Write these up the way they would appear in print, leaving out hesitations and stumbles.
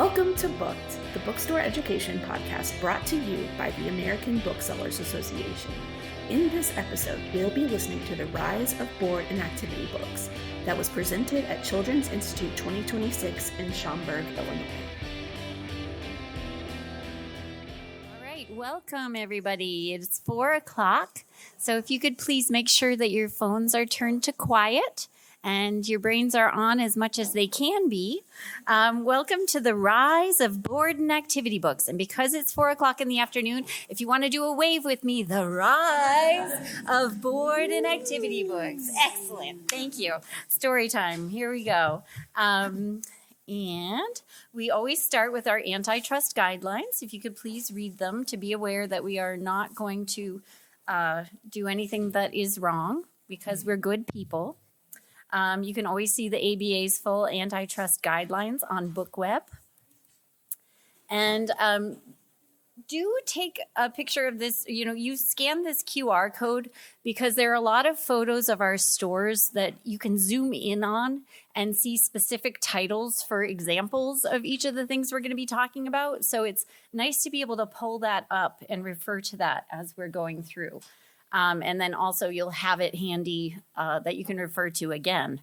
Welcome to Booked, the bookstore education podcast brought to you by the American Booksellers Association. In this episode, we'll be listening to the rise of board and activity books that was presented at Children's Institute 2026 in Schaumburg, Illinois. All right, welcome everybody. It's 4 o'clock, so if you could please make sure that your phones are turned to quiet and your brains are on as much as they can be. Welcome to the rise of board and activity books. And because it's 4 o'clock in the afternoon, if you want to do a wave with me, the rise of board and activity books. Excellent. Thank you. Story time. Here we go. And we always start with our antitrust guidelines. If you could please read them to be aware that we are not going to do anything that is wrong because we're good people. You can always see the ABA's full antitrust guidelines on BookWeb. And do take a picture of this. You scan this QR code because there are a lot of photos of our stores that you can zoom in on and see specific titles for examples of each of the things we're going to be talking about. So it's nice to be able to pull that up and refer to that as we're going through. And then also you'll have it handy that you can refer to again.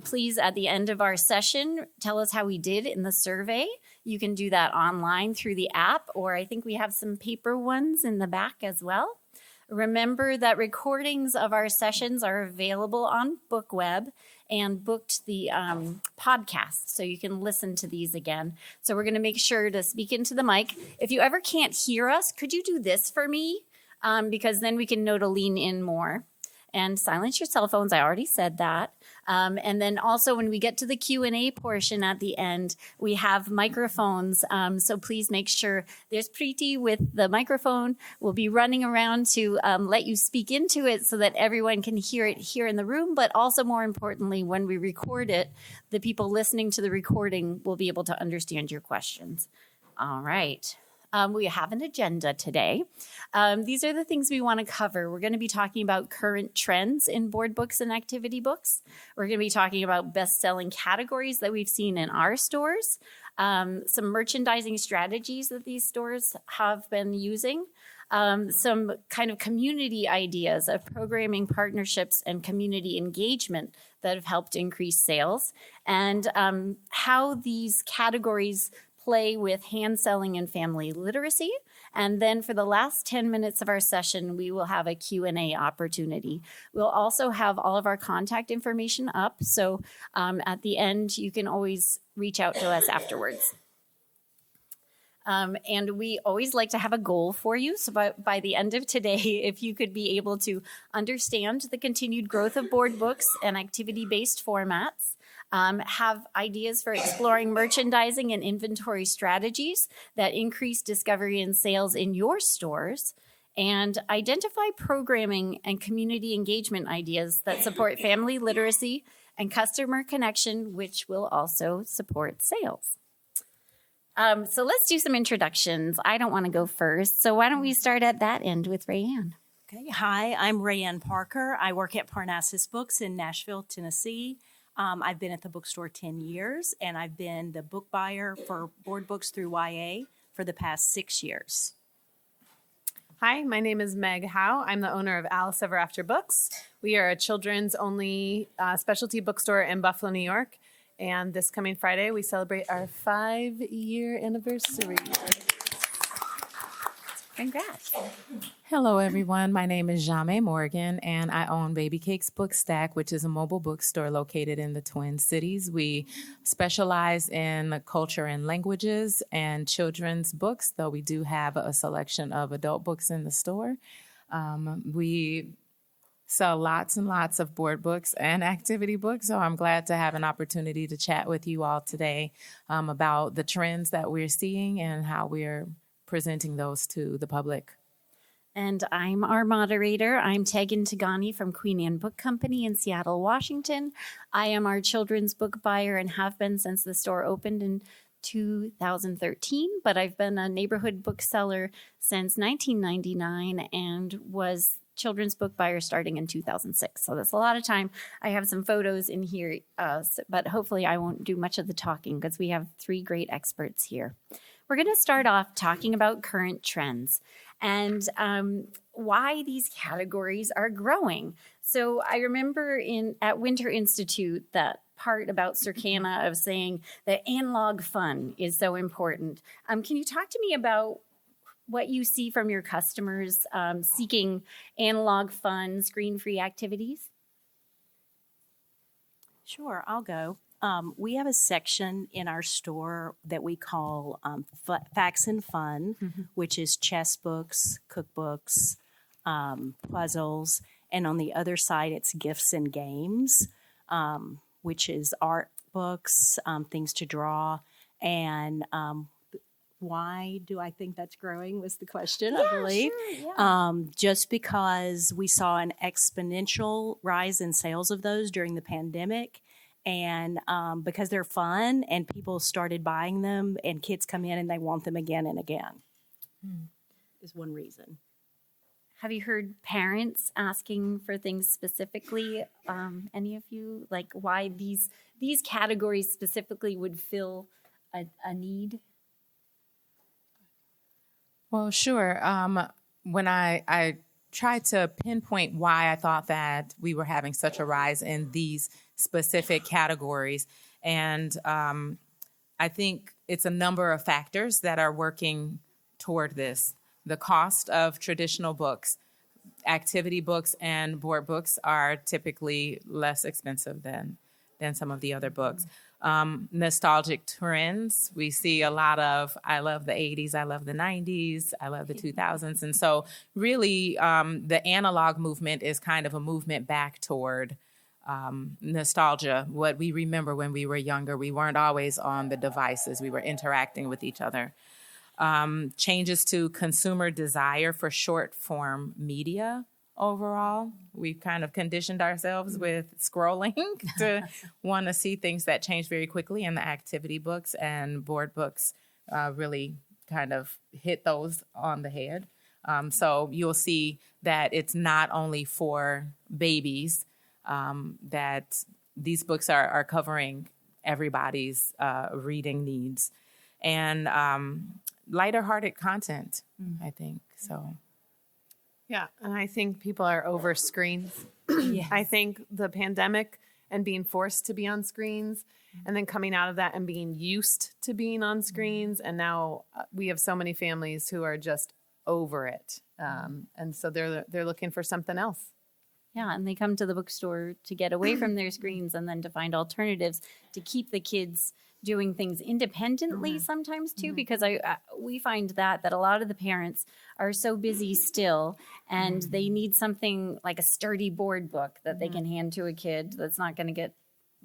Please, at the end of our session, tell us how we did in the survey. You can do that online through the app, or I think we have some paper ones in the back as well. Remember that recordings of our sessions are available on BookWeb and booked the podcast, so you can listen to these again. So we're going to make sure to speak into the mic. If you ever can't hear us, could you do this for me? Because then we can know to lean in more. And silence your cell phones. I already said that. And then also when we get to the Q&A portion at the end, we have microphones. So please make sure there's Preeti with the microphone. We'll be running around to let you speak into it so that everyone can hear it here in the room. But also more importantly, when we record it, the people listening to the recording will be able to understand your questions. All right. We have an agenda today. These are the things we want to cover. We're going to be talking about current trends in board books and activity books. We're going to be talking about best-selling categories that we've seen in our stores, some merchandising strategies that these stores have been using, some kind of community ideas of programming partnerships and community engagement that have helped increase sales, and how these categories play with hand selling and family literacy. And then for the last 10 minutes of our session, we will have a Q&A opportunity. We'll also have all of our contact information up. So at the end, you can always reach out to us afterwards. And we always like to have a goal for you. So by the end of today, if you could be able to understand the continued growth of board books and activity-based formats, have ideas for exploring merchandising and inventory strategies that increase discovery and sales in your stores, and identify programming and community engagement ideas that support family literacy and customer connection, which will also support sales. So let's do some introductions. I don't want to go first, so why don't we start at that end with Rayanne? Okay. Hi, I'm Rayanne Parker. I work at Parnassus Books in Nashville, Tennessee. I've been at the bookstore 10 years, and I've been the book buyer for board books through YA for the past 6 years. Hi, my name is Meg Howe. I'm the owner of Alice Ever After Books. We are a children's only specialty bookstore in Buffalo, New York. And this coming Friday, we celebrate our 5-year anniversary. Congrats. Hello, everyone. My name is Jamie Morgan, and I own Baby Cakes Book Stack, which is a mobile bookstore located in the Twin Cities. We specialize in culture and languages and children's books, though we do have a selection of adult books in the store. We sell lots and lots of board books and activity books, so I'm glad to have an opportunity to chat with you all today about the trends that we're seeing and how we're presenting those to the public. And I'm our moderator. I'm Tegan Tagani from Queen Anne Book Company in Seattle, Washington. I am our children's book buyer and have been since the store opened in 2013, but I've been a neighborhood bookseller since 1999 and was children's book buyer starting in 2006. So that's a lot of time. I have some photos in here, but hopefully I won't do much of the talking because we have 3 great experts here. We're going to start off talking about current trends and why these categories are growing. So I remember at Winter Institute that part about Circana of saying that analog fun is so important. Can you talk to me about what you see from your customers seeking analog fun, screen-free activities? Sure, I'll go. We have a section in our store that we call Facts and Fun, which is chess books, cookbooks, puzzles, and on the other side, it's gifts and games, which is art books, things to draw, and why do I think that's growing was the question, I believe. Sure, yeah. Just because we saw an exponential rise in sales of those during the pandemic, and because they're fun and people started buying them and kids come in and they want them again and again is one reason. Have you heard parents asking for things specifically? Any of you, like why these categories specifically would fill a need? Well, sure. When I tried to pinpoint why I thought that we were having such a rise in these specific categories, and I think it's a number of factors that are working toward this. The cost of traditional books, activity books, and board books are typically less expensive than some of the other books. Nostalgic trends. We see a lot of, I love the 80s, I love the 90s, I love the 2000s. And so really the analog movement is kind of a movement back toward nostalgia, what we remember when we were younger. We weren't always on the devices. We were interacting with each other. Changes to consumer desire for short form media. Overall, we've kind of conditioned ourselves with scrolling to want to see things that change very quickly, and the activity books and board books really kind of hit those on the head. So you'll see that it's not only for babies, that these books are covering everybody's reading needs, and lighter-hearted content, I think, so. Yeah, and I think people are over screens. Yes. I think the pandemic and being forced to be on screens, and then coming out of that and being used to being on screens, and now we have so many families who are just over it, and so they're looking for something else. Yeah, and they come to the bookstore to get away from their screens and then to find alternatives to keep the kids doing things independently sometimes too, because we find that a lot of the parents are so busy still, and they need something like a sturdy board book that they can hand to a kid that's not going to get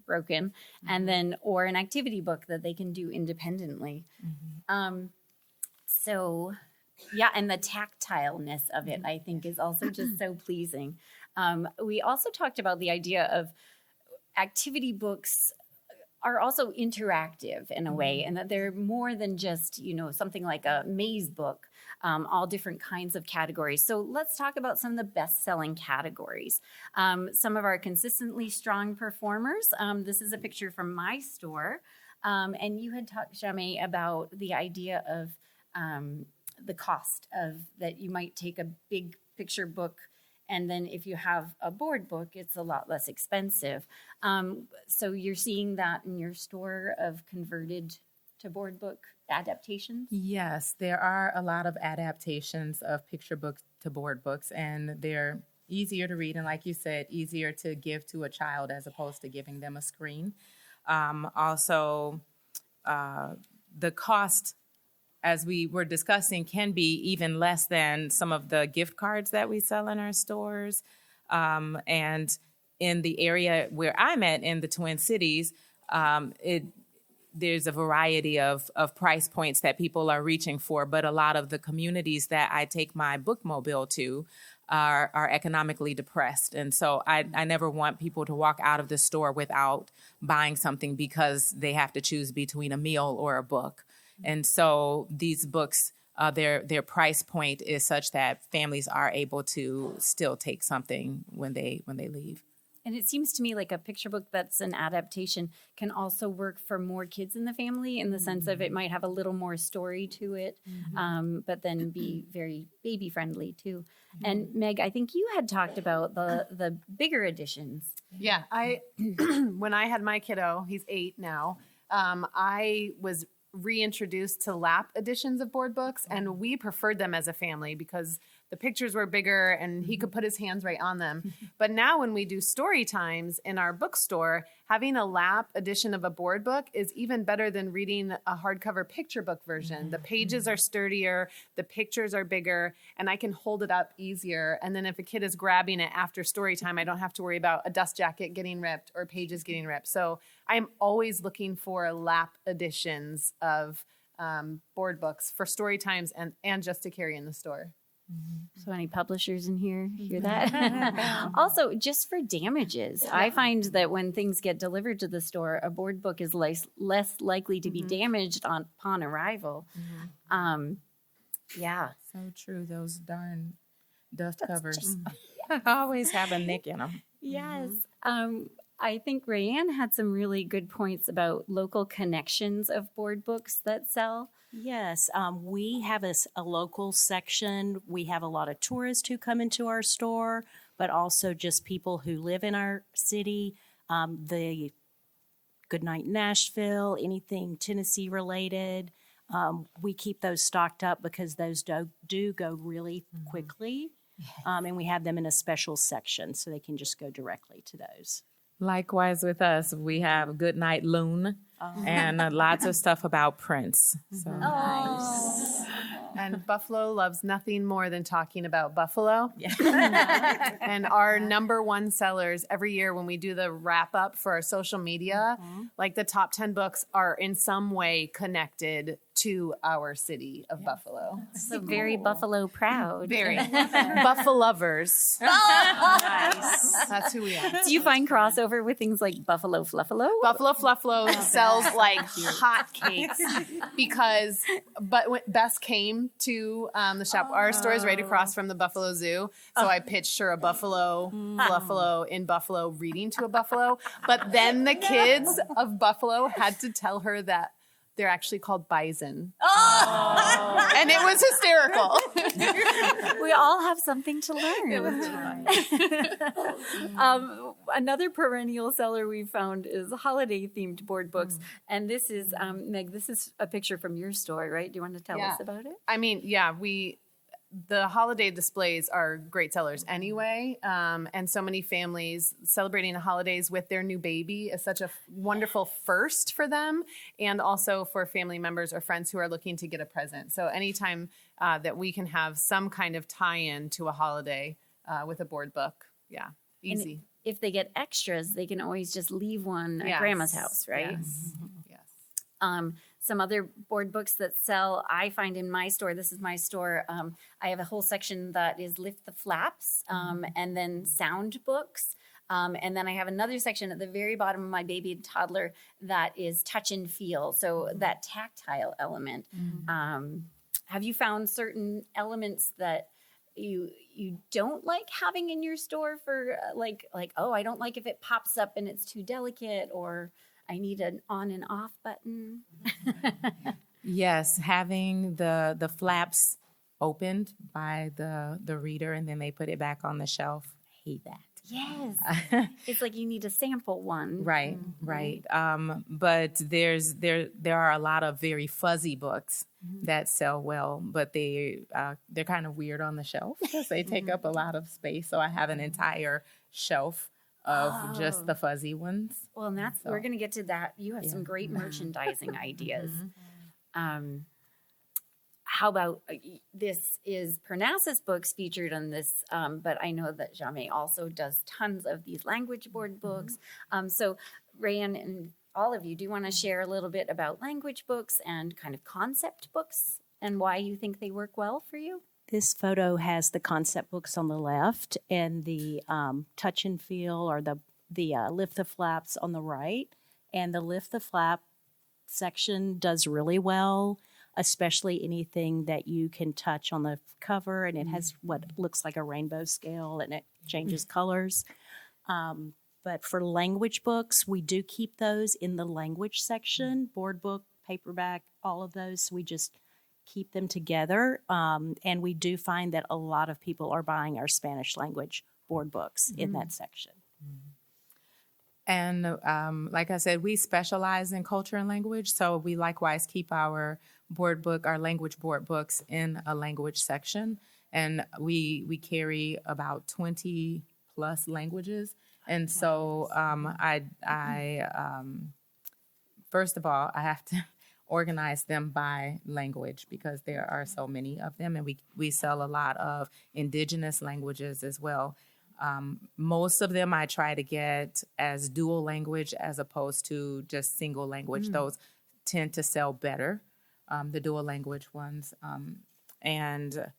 broken, and then or an activity book that they can do independently. So yeah, and the tactileness of it I think is also just so pleasing. We also talked about the idea of activity books are also interactive in a way, and that they're more than just, something like a maze book, all different kinds of categories. So let's talk about some of the best-selling categories. Some of our consistently strong performers. This is a picture from my store, and you had talked, Jamie, about the idea of the cost of that you might take a big picture book, and then if you have a board book, it's a lot less expensive. So you're seeing that in your store of converted to board book adaptations? Yes, there are a lot of adaptations of picture books to board books, and they're easier to read, and like you said, easier to give to a child as opposed to giving them a screen. Also, the cost, as we were discussing, can be even less than some of the gift cards that we sell in our stores. And in the area where I'm at in the Twin Cities, there's a variety of price points that people are reaching for, but a lot of the communities that I take my bookmobile to are economically depressed. And so I never want people to walk out of the store without buying something because they have to choose between a meal or a book. And so these books their price point is such that families are able to still take something when they leave. And it seems to me like a picture book that's an adaptation can also work for more kids in the family in the sense of it might have a little more story to it, but then be very baby friendly too. And Meg, I think you had talked about the bigger editions. Yeah, when I had my kiddo, he's 8 now, I was reintroduced to lap editions of board books, and we preferred them as a family because the pictures were bigger and he could put his hands right on them. But now when we do story times in our bookstore, having a lap edition of a board book is even better than reading a hardcover picture book version. The pages are sturdier, the pictures are bigger, and I can hold it up easier. And then if a kid is grabbing it after story time, I don't have to worry about a dust jacket getting ripped or pages getting ripped. So I'm always looking for lap editions of board books for story times and just to carry in the store. So any publishers in here hear that? Also, just for damages, I find that when things get delivered to the store, a board book is less likely to be damaged upon arrival. Yeah. So true. Those darn dust covers always have a nick in them. Yes. I think Rayanne had some really good points about local connections of board books that sell. Yes, we have a local section. We have a lot of tourists who come into our store, but also just people who live in our city. The Goodnight Nashville, anything Tennessee related. We keep those stocked up because those do go really quickly. And we have them in a special section so they can just go directly to those. Likewise with us, we have Goodnight Loon and lots of stuff about Prince. So Nice. And Buffalo loves nothing more than talking about Buffalo. And our number one sellers every year when we do the wrap up for our social media, like the top 10 books are in some way connected to our city of Buffalo. So very Buffalo proud. Very. Buffalo-lovers. Nice. That's who we are. Do you find crossover with things like Buffalo Fluffalo? Buffalo Fluffalo sells like hotcakes because when Bess came to the shop. Our store is right across from the Buffalo Zoo. So I pitched her a Buffalo Fluffalo in Buffalo reading to a buffalo. But then the kids of Buffalo had to tell her that they're actually called bison. And it was hysterical. We all have something to learn. Another perennial seller we found is holiday-themed board books. And this is, Meg, this is a picture from your store, right? Do you want to tell us about it? I mean, yeah, the holiday displays are great sellers anyway. And so many families celebrating the holidays with their new baby is such a wonderful first for them, and also for family members or friends who are looking to get a present. So anytime that we can have some kind of tie-in to a holiday with a board book, easy. And if they get extras, they can always just leave one at Grandma's house, right? Yes. Some other board books that sell, I find in my store, this is my store, I have a whole section that is Lift the Flaps, and then sound books. And then I have another section at the very bottom of my baby and toddler that is touch and feel. So that tactile element. Have you found certain elements that you don't like having in your store for like, oh, I don't like if it pops up and it's too delicate, or I need an on and off button? yes, having the flaps opened by the reader and then they put it back on the shelf. I hate that. Yes. It's like you need to sample one. Right, right. But there are a lot of very fuzzy books that sell well, but they're kind of weird on the shelf because they take up a lot of space. So I have an entire shelf of just the fuzzy ones. Well, and we're going to get to that. You have some great merchandising ideas. How about this is Parnassus Books featured on this, but I know that Jamie also does tons of these language board books. So Rayanne and all of you, do you want to share a little bit about language books and kind of concept books and why you think they work well for you? This photo has the concept books on the left and the touch and feel or the lift the flaps on the right. And the lift the flap section does really well. especially anything that you can touch on the cover, and it has what looks like a rainbow scale, and it changes colors. But for language books, we do keep those in the language section, board book, paperback, all of those. We just keep them together. And we do find that a lot of people are buying our Spanish language board books in that section. And like I said, we specialize in culture and language, so we likewise keep our language board books in a language section, and we carry about 20 plus languages. And so I first of all, I have to organize them by language because there are so many of them, and we sell a lot of indigenous languages as well. Most of them I try to get as dual language as opposed to just single language. Those tend to sell better, the dual language ones. And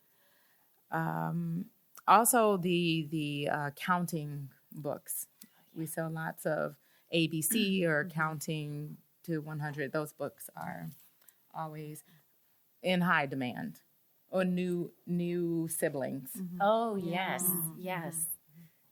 also the counting books. We sell lots of ABC or counting to 100. Those books are always in high demand. Or new siblings. Oh, yes, yes.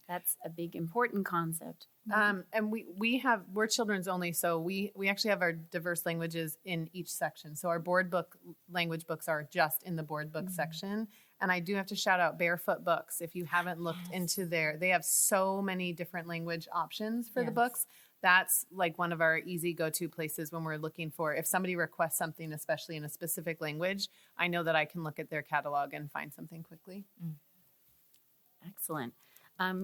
That's a big, important concept. And we're children's only, so we actually have our diverse languages in each section. So our board book language books are just in the board book section. And I do have to shout out Barefoot Books. If you haven't looked into they have so many different language options for the books. That's like one of our easy go-to places when we're looking for, if somebody requests something, especially in a specific language, I know that I can look at their catalog and find something quickly. Excellent.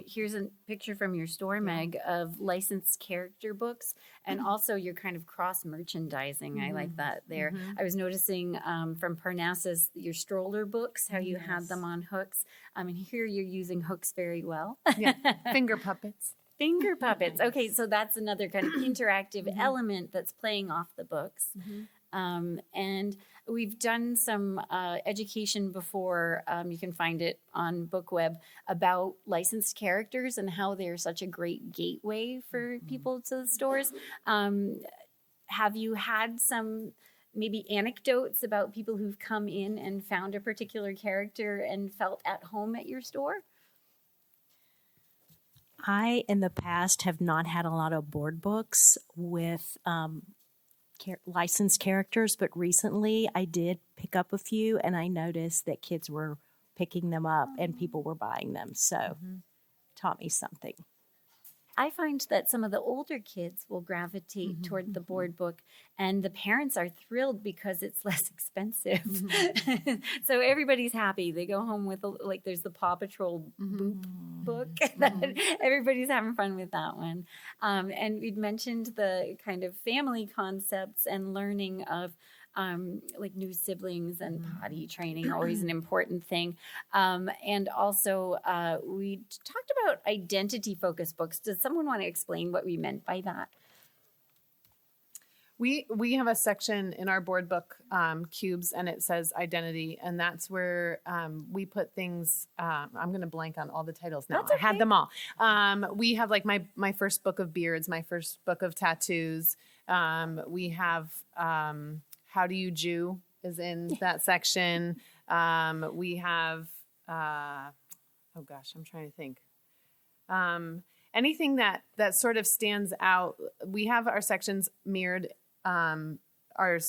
Here's a picture from your store, Meg, of licensed character books, and also your kind of cross-merchandising. I like that there. I was noticing from Parnassus, your stroller books, how you had them on hooks. And here you're using hooks very well. Finger puppets. Finger puppets. Okay, so that's another kind of interactive element that's playing off the books. And we've done some education before. You can find it on BookWeb about licensed characters and how they're such a great gateway for people to the stores. Have you had some maybe anecdotes about people who've come in and found a particular character and felt at home at your store? I, in the past, have not had a lot of board books with licensed characters, but recently I did pick up a few, and I noticed that kids were picking them up and people were buying them. So taught me something. I find that some of the older kids will gravitate toward the board book, and the parents are thrilled because it's less expensive. So everybody's happy. They go home with, there's the Paw Patrol Boop book. Everybody's having fun with that one. And we'd mentioned the kind of family concepts and learning of new siblings and potty training, always an important thing. And also we talked about identity focused books. Does someone want to explain what we meant by that? We have a section in our board book cubes, and it says identity, and that's where we put things. I'm going to blank on all the titles now. Okay. I had them all. We have like my first book of beards, my first book of tattoos. We have How Do You Jew is in that section. We have oh gosh, I'm trying to think. Anything that sort of stands out. We have our sections mirrored. Our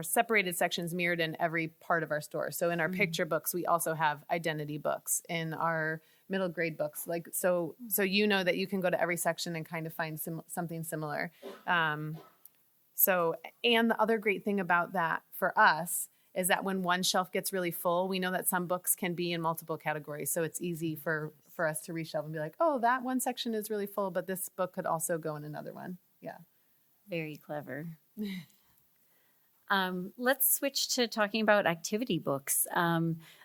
separated sections mirrored in every part of our store. So in our picture books, we also have identity books. In our middle grade books, so you know that you can go to every section and kind of find something similar. So, and the other great thing about that for us is that when one shelf gets really full, we know that some books can be in multiple categories. So it's easy for us to reshelve and be like, oh, that one section is really full, but this book could also go in another one. Yeah. Very clever. Let's switch to talking about activity books.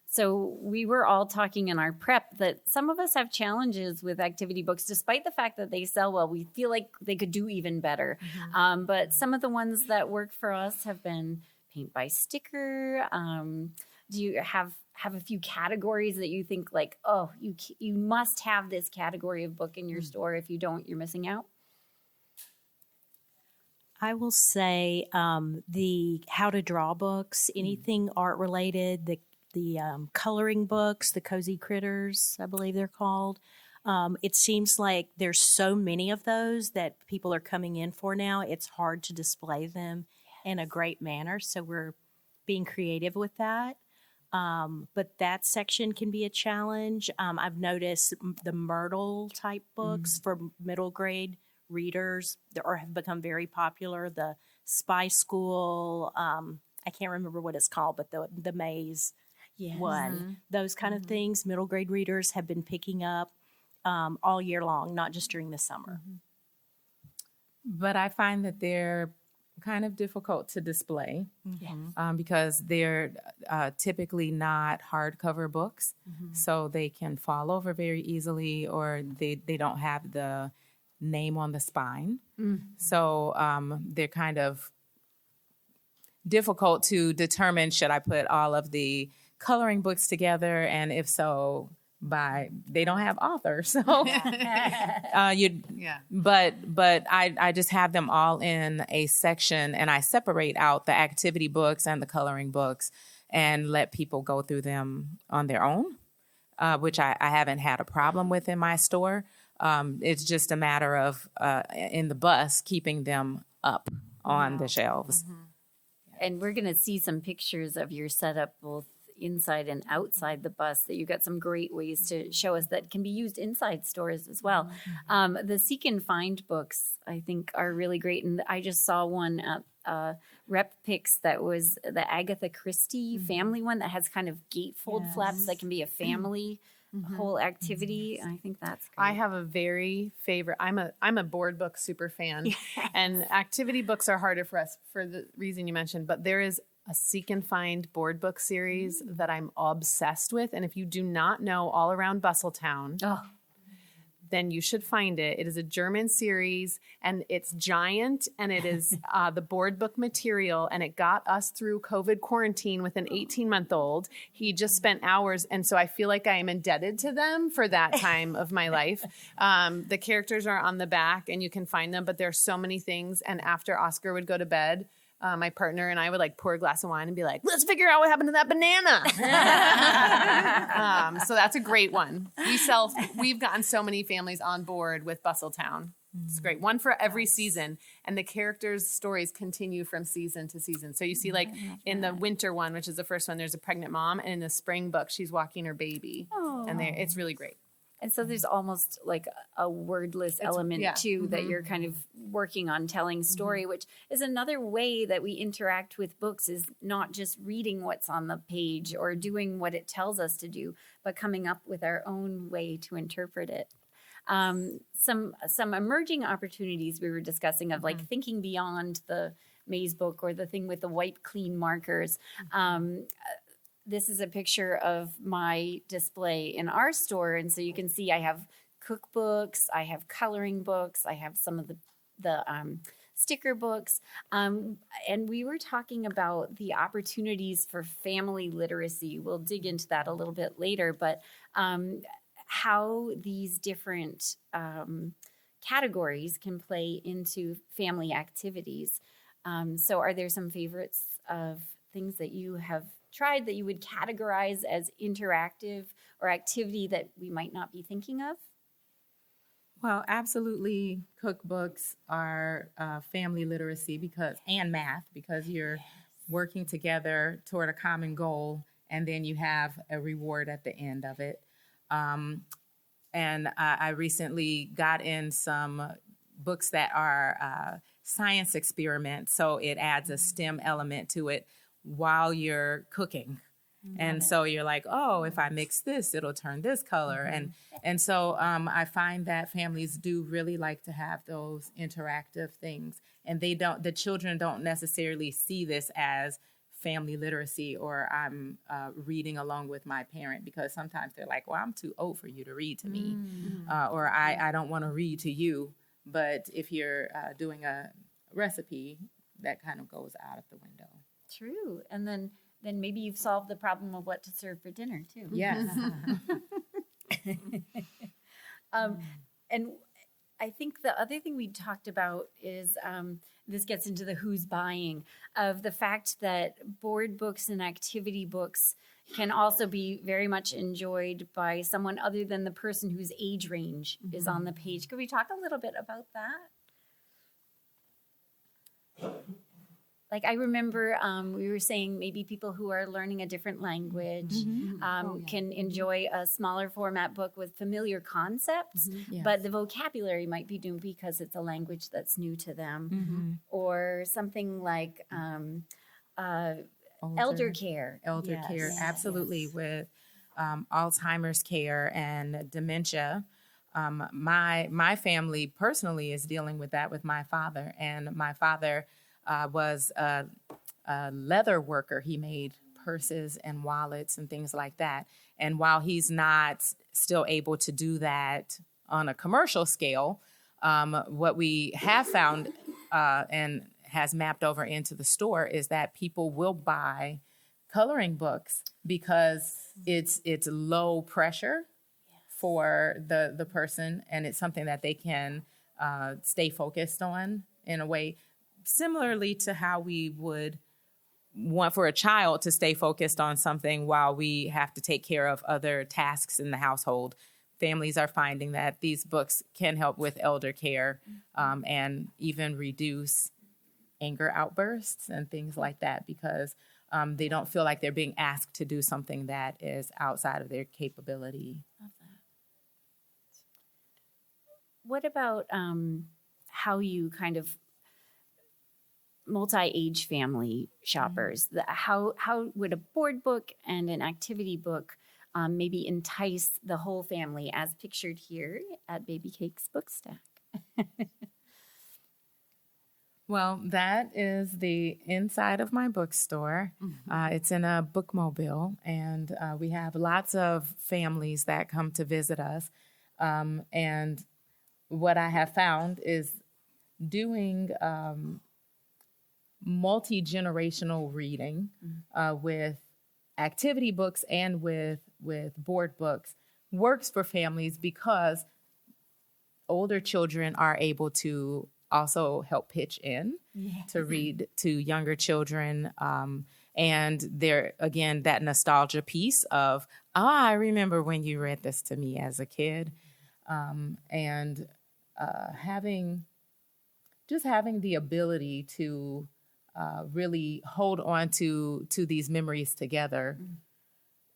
So we were all talking in our prep that some of us have challenges with activity books, despite the fact that they sell well. We feel like they could do even better. But some of the ones that work for us have been paint by sticker. Do you have a few categories that you think like, oh, you must have this category of book in your store. If you don't, you're missing out? I will say the how to draw books, anything art related, the coloring books, the cozy critters, I believe they're called. It seems like there's so many of those that people are coming in for now. It's hard to display them in a great manner, so we're being creative with that. But that section can be a challenge. I've noticed the Myrtle type books for middle grade readers have become very popular. The Spy School, I can't remember what it's called, but the Maze one, those kind of things, middle grade readers have been picking up all year long, not just during the summer. But I find that they're kind of difficult to display because they're typically not hardcover books, so they can fall over very easily, or they don't have the name on the spine. So they're kind of difficult to determine, should I put all of the coloring books together, and if so, they don't have authors. So but I just have them all in a section, and I separate out the activity books and the coloring books and let people go through them on their own, which I haven't had a problem with in my store. It's just a matter of in the bus keeping them up on the shelves. And we're going to see some pictures of your setup both inside and outside the bus, that you've got some great ways to show us that can be used inside stores as well. The Seek and Find books, I think, are really great. And I just saw one at Rep Picks that was the Agatha Christie family one that has kind of gatefold flaps that can be a family whole activity. I think that's great. I have a very favorite. I'm a board book super fan, and activity books are harder for us for the reason you mentioned. But there is a Seek and Find board book series that I'm obsessed with, and if you do not know All Around Bustletown, then you should find it. It is a German series, and it's giant, and it is the board book material, and it got us through COVID quarantine with an 18-month-old. He just spent hours, and so I feel like I am indebted to them for that time of my life. The characters are on the back, and you can find them, but there are so many things, and after Oscar would go to bed, my partner and I would like pour a glass of wine and be like, let's figure out what happened to that banana. So that's a great one. We've gotten so many families on board with Bustletown. It's great. One for every season. And the characters' stories continue from season to season. So you see like in the winter one, which is the first one, there's a pregnant mom. And in the spring book, she's walking her baby. And it's really great. And so there's almost like a wordless element too, that you're kind of working on telling story, which is another way that we interact with books, is not just reading what's on the page or doing what it tells us to do, but coming up with our own way to interpret it. Some emerging opportunities we were discussing of like thinking beyond the maze book or the thing with the white clean markers. This is a picture of my display in our store. And so you can see I have cookbooks, I have coloring books, I have some of the sticker books. And we were talking about the opportunities for family literacy. We'll dig into that a little bit later, but how these different categories can play into family activities. So are there some favorites of things that you have tried that you would categorize as interactive or activity that we might not be thinking of? Well, absolutely, cookbooks are family literacy and math, because you're working together toward a common goal, and then you have a reward at the end of it. And I recently got in some books that are science experiments, so it adds a STEM element to it while you're cooking. And so you're like, oh, if I mix this, it'll turn this color. And so I find that families do really like to have those interactive things. And the children don't necessarily see this as family literacy, or I'm reading along with my parent, because sometimes they're like, well, I'm too old for you to read to me, or I don't want to read to you. But if you're doing a recipe, that kind of goes out of the window. True. And then maybe you've solved the problem of what to serve for dinner too. Yes. And I think the other thing we talked about is this gets into the who's buying of the fact that board books and activity books can also be very much enjoyed by someone other than the person whose age range is on the page. Could we talk a little bit about that? Like I remember we were saying maybe people who are learning a different language can enjoy a smaller format book with familiar concepts, but the vocabulary might be new because it's a language that's new to them. Or something like elder care. Elder care, absolutely, with Alzheimer's care and dementia. My family personally is dealing with that with my father, and my father was a leather worker. He made purses and wallets and things like that. And while he's not still able to do that on a commercial scale, what we have found and has mapped over into the store is that people will buy coloring books because it's low pressure for the person, and it's something that they can stay focused on in a way similarly to how we would want for a child to stay focused on something while we have to take care of other tasks in the household. Families are finding that these books can help with elder care and even reduce anger outbursts and things like that because they don't feel like they're being asked to do something that is outside of their capability. Love that. What about how you kind of multi-age family shoppers? How would a board book and an activity book maybe entice the whole family as pictured here at Baby Cakes Book Stack? Well, that is the inside of my bookstore. It's in a bookmobile, and we have lots of families that come to visit us. And what I have found is doing multi-generational reading with activity books and with board books works for families because older children are able to also help pitch in to read to younger children. And there, again, that nostalgia piece of, I remember when you read this to me as a kid. And having the ability to really hold on to these memories together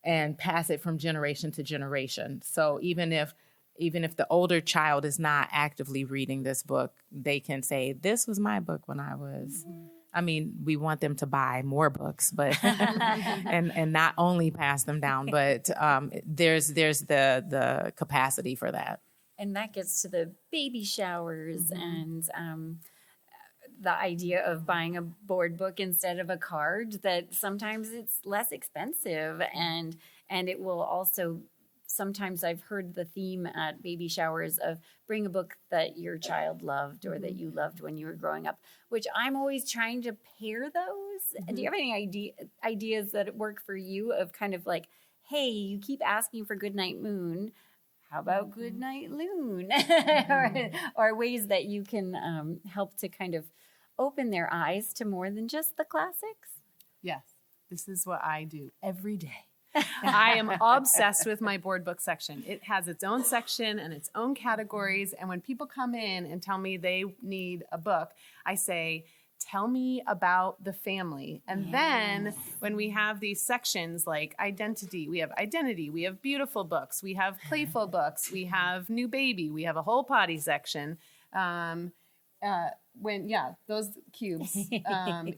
and pass it from generation to generation. So even if the older child is not actively reading this book, they can say, this was my book when I was, I mean, we want them to buy more books, but, and not only pass them down, but there's the capacity for that. And that gets to the baby showers and the idea of buying a board book instead of a card, that sometimes it's less expensive and it will also, sometimes I've heard the theme at baby showers of bring a book that your child loved or that you loved when you were growing up, which I'm always trying to pair those. Do you have any ideas that work for you of kind of like, hey, you keep asking for Goodnight Moon, how about Goodnight Loon? or ways that you can help to kind of open their eyes to more than just the classics? Yes, this is what I do every day. I am obsessed with my board book section. It has its own section and its own categories. And when people come in and tell me they need a book, I say, tell me about the family. And then when we have these sections like identity, we have beautiful books, we have playful books, we have new baby, we have a whole potty section. Those cubes,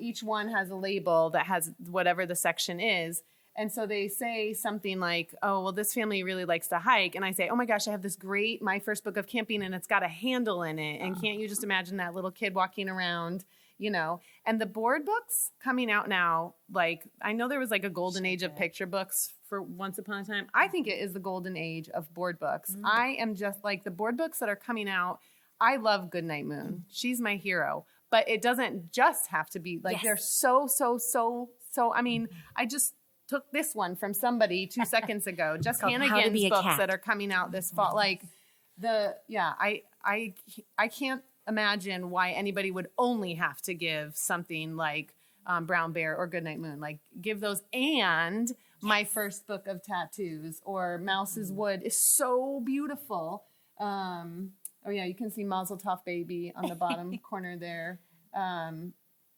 each one has a label that has whatever the section is. And so they say something like, oh, well, this family really likes to hike. And I say, oh my gosh, I have this great, my first book of camping, and it's got a handle in it. And can't you just imagine that little kid walking around, you know? And the board books coming out now, like, I know there was like a golden age of picture books for once upon a time. I think it is the golden age of board books. I am just like the board books that are coming out. I love Goodnight Moon. She's my hero. But it doesn't just have to be like, they're so, I mean, I just took this one from somebody 2 seconds ago. Just Hannigan's books that are coming out this fall. Like I can't imagine why anybody would only have to give something like Brown Bear or Goodnight Moon. Like, give those. And my first book of tattoos, or Mouse's Wood, is so beautiful. Oh yeah, you can see Mazel Tov Baby on the bottom corner there. And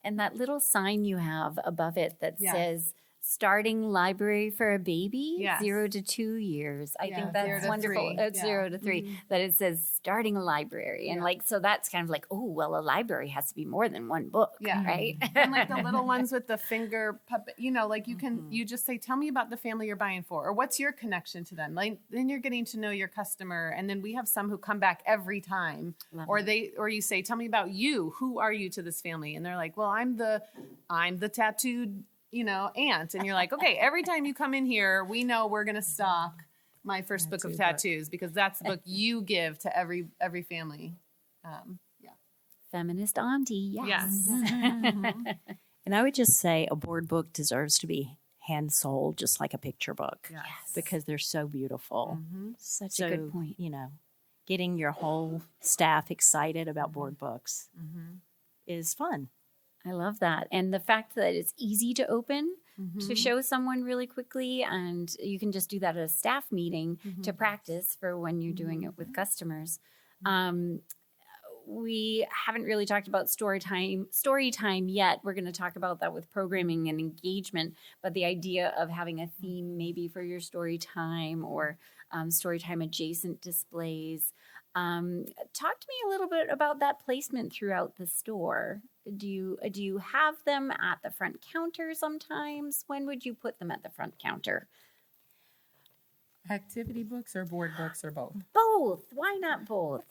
that little sign you have above it that says starting library for a baby, 0 to 2 years. I think that's wonderful. It's 0 to 3, that it says starting a library. And like, so that's kind of like, oh, well, a library has to be more than one book, right? And like the little ones with the finger puppet, you know, like you can, you just say, tell me about the family you're buying for, or what's your connection to them? Like, then you're getting to know your customer. And then we have some who come back every time, or you say, tell me about you. Who are you to this family? And they're like, well, I'm the tattooed, you know, aunt. And you're like, okay, every time you come in here, we know we're going to stock my first book of tattoos, because that's the book you give to every family. Feminist auntie, yes. And I would just say a board book deserves to be hand sold, just like a picture book, because they're so beautiful. Such a good point. You know, getting your whole staff excited about board books is fun. I love that. And the fact that it's easy to open, to show someone really quickly, and you can just do that at a staff meeting to practice for when you're doing it with customers. We haven't really talked about story time yet. We're going to talk about that with programming and engagement, but the idea of having a theme maybe for your story time, or story time adjacent displays. Talk to me a little bit about that placement throughout the store. Do you have them at the front counter sometimes? When would you put them at the front counter? Activity books or board books or both? Both. Why not both?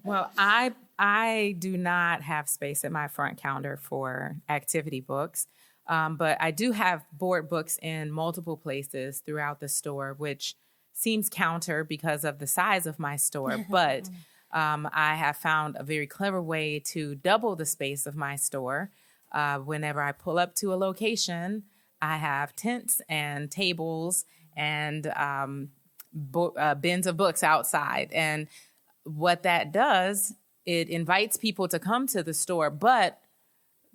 Well, I do not have space at my front counter for activity books, but I do have board books in multiple places throughout the store, which seems counter because of the size of my store, but I have found a very clever way to double the space of my store. Whenever I pull up to a location, I have tents and tables and bins of books outside. And what that does, it invites people to come to the store, but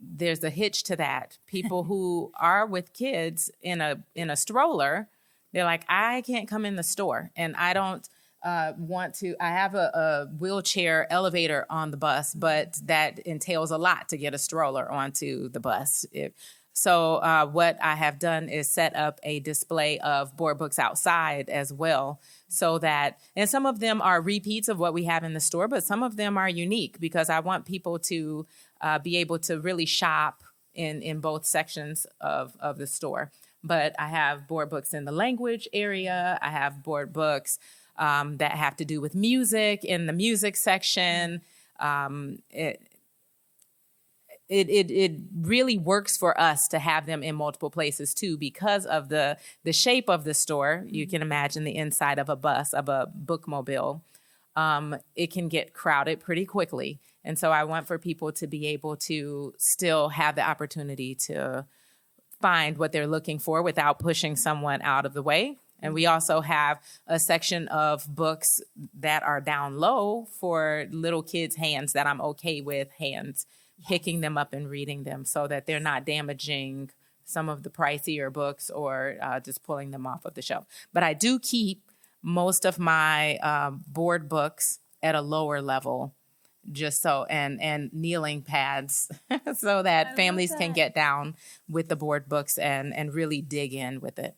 there's a hitch to that. People who are with kids in a stroller, they're like, I can't come in the store, and I don't want to. I have a wheelchair elevator on the bus, but that entails a lot to get a stroller onto the bus. So what I have done is set up a display of board books outside as well, so that, and some of them are repeats of what we have in the store, but some of them are unique, because I want people to be able to really shop in both sections of the store. But I have board books in the language area. I have board books that have to do with music in the music section. It really works for us to have them in multiple places too, because of the shape of the store. You can imagine the inside of a bus, of a bookmobile. It can get crowded pretty quickly. And so I want for people to be able to still have the opportunity to find what they're looking for without pushing someone out of the way. And we also have a section of books that are down low for little kids' hands that I'm okay with picking them up and reading them, so that they're not damaging some of the pricier books or just pulling them off of the shelf. But I do keep most of my board books at a lower level, just so, and kneeling pads so that families can get down with the board books and really dig in with it.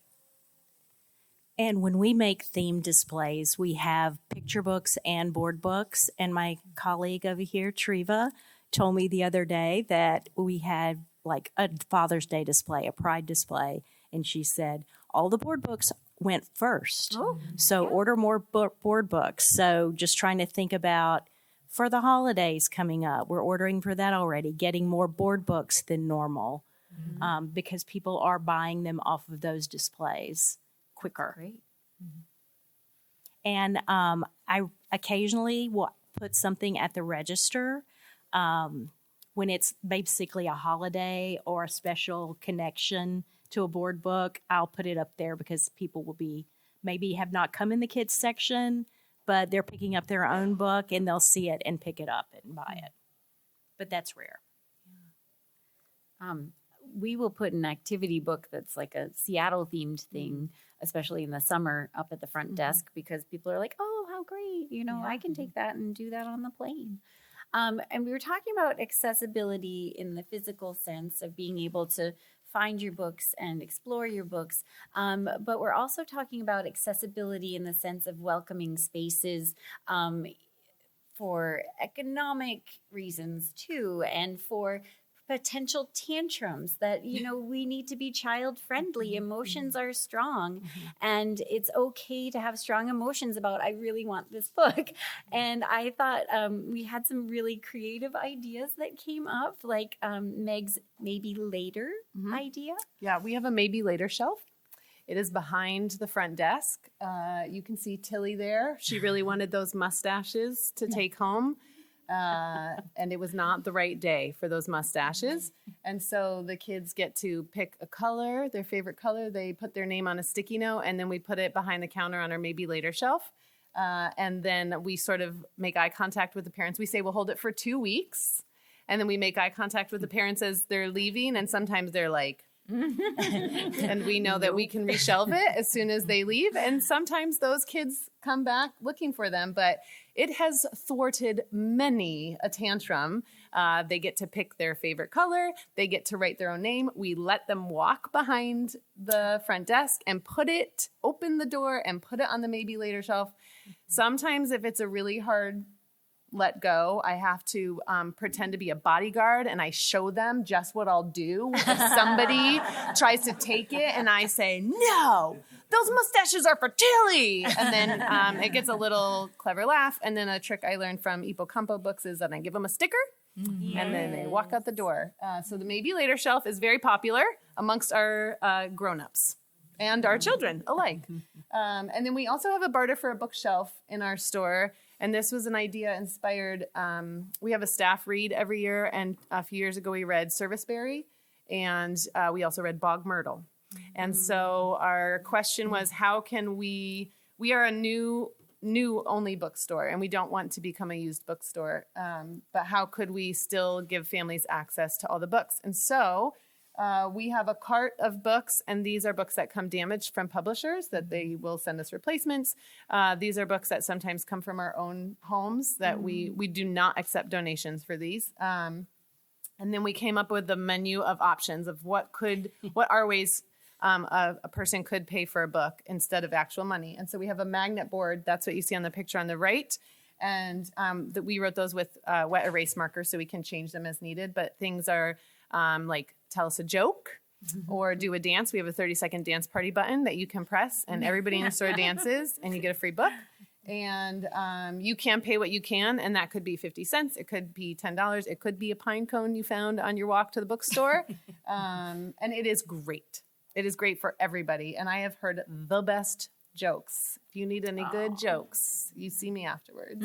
And when we make theme displays, we have picture books and board books. And my colleague over here, Treva, told me the other day that we had like a Father's Day display, a Pride display. And she said, all the board books went first. So order more board books. So just trying to think about, for the holidays coming up, we're ordering for that already, getting more board books than normal, because people are buying them off of those displays quicker. Great. And I occasionally will put something at the register when it's basically a holiday or a special connection to a board book. I'll put it up there because people will be maybe have not come in the kids section, but they're picking up their own book and they'll see it and pick it up and buy it. But that's rare. We will put an activity book that's like a Seattle themed thing, especially in the summer, up at the front desk because people are like, oh, how great. I can take that and do that on the plane. And we were talking about accessibility in the physical sense of being able to find your books and explore your books. But we're also talking about accessibility in the sense of welcoming spaces for economic reasons too, and for potential tantrums that, we need to be child friendly. Emotions are strong and it's okay to have strong emotions about, I really want this book. And I thought we had some really creative ideas that came up, like Meg's maybe later idea. Yeah, we have a maybe later shelf. It is behind the front desk. You can see Tilly there. She really wanted those mustaches to take home. And it was not the right day for those mustaches. And so the kids get to pick a color, their favorite color. They put their name on a sticky note, and then we put it behind the counter on our maybe later shelf. And then we sort of make eye contact with the parents. We say we'll hold it for 2 weeks. And then we make eye contact with the parents as they're leaving. And sometimes they're like, and we know that we can reshelve it as soon as they leave. And sometimes those kids come back looking for them, but it has thwarted many a tantrum. They get to pick their favorite color. They get to write their own name. We let them walk behind the front desk and open the door and put it on the maybe later shelf. Sometimes if it's a really hard let go, I have to pretend to be a bodyguard and I show them just what I'll do if somebody tries to take it and I say, no, those mustaches are for Tilly. And then it gets a little clever laugh. And then a trick I learned from Ippocampo books is that I give them a sticker and then they walk out the door. So the maybe later shelf is very popular amongst our grown-ups and our children alike. And then we also have a barter for a bookshelf in our store. And this was an idea inspired. We have a staff read every year. And a few years ago, we read Serviceberry. And we also read Bog Myrtle. And so our question was, how can we are a new only bookstore, and we don't want to become a used bookstore. But how could we still give families access to all the books? And so we have a cart of books, and these are books that come damaged from publishers that they will send us replacements. These are books that sometimes come from our own homes that we do not accept donations for these. And then we came up with the menu of options of what are ways a person could pay for a book instead of actual money. And so we have a magnet board. That's what you see on the picture on the right. And that we wrote those with wet erase markers so we can change them as needed. But things are like tell us a joke or do a dance. We have a 30-second dance party button that you can press and everybody in the store dances and you get a free book. And you can pay what you can, and that could be 50 cents. It could be $10. It could be a pine cone you found on your walk to the bookstore. And it is great. It is great for everybody. And I have heard the best jokes. If you need any good jokes, you see me afterwards.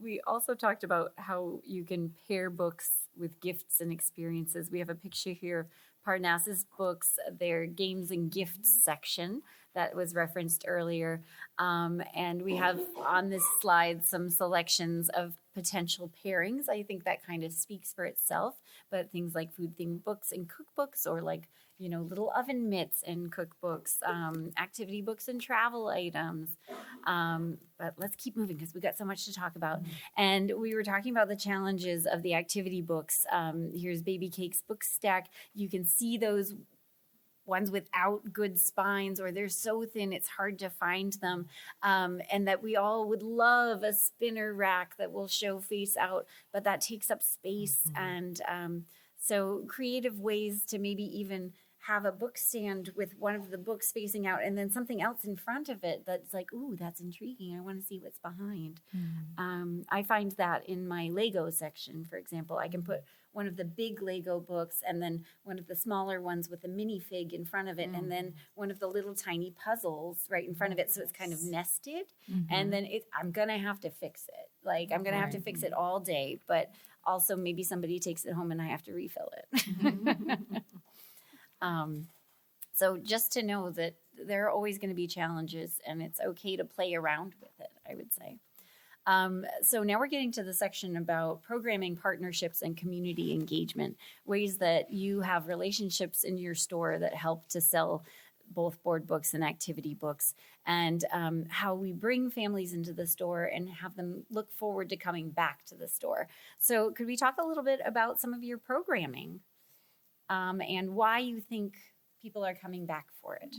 We also talked about how you can pair books with gifts and experiences. We have a picture here of Parnassus Books, their games and gifts section that was referenced earlier. And we have on this slide some selections of potential pairings. I think that kind of speaks for itself, but things like food-themed books and cookbooks, or like, little oven mitts and cookbooks, activity books and travel items. But let's keep moving because we've got so much to talk about. And we were talking about the challenges of the activity books. Here's Baby Cake's book stack. You can see those ones without good spines, or they're so thin it's hard to find them, and that we all would love a spinner rack that will show face out, but that takes up space. And so creative ways to maybe even have a book stand with one of the books facing out and then something else in front of it that's like, ooh, that's intriguing. I want to see what's behind. I find that in my Lego section, for example. I can put one of the big Lego books and then one of the smaller ones with a minifig in front of it, and then one of the little tiny puzzles right in front of it, so it's kind of nested. And then I'm going to have to fix it. Like, I'm going to have to fix it all day, but also maybe somebody takes it home and I have to refill it. So just to know that there are always going to be challenges, and it's okay to play around with it, I would say. So now we're getting to the section about programming, partnerships, and community engagement, ways that you have relationships in your store that help to sell both board books and activity books, and how we bring families into the store and have them look forward to coming back to the store. So could we talk a little bit about some of your programming and why you think people are coming back for it?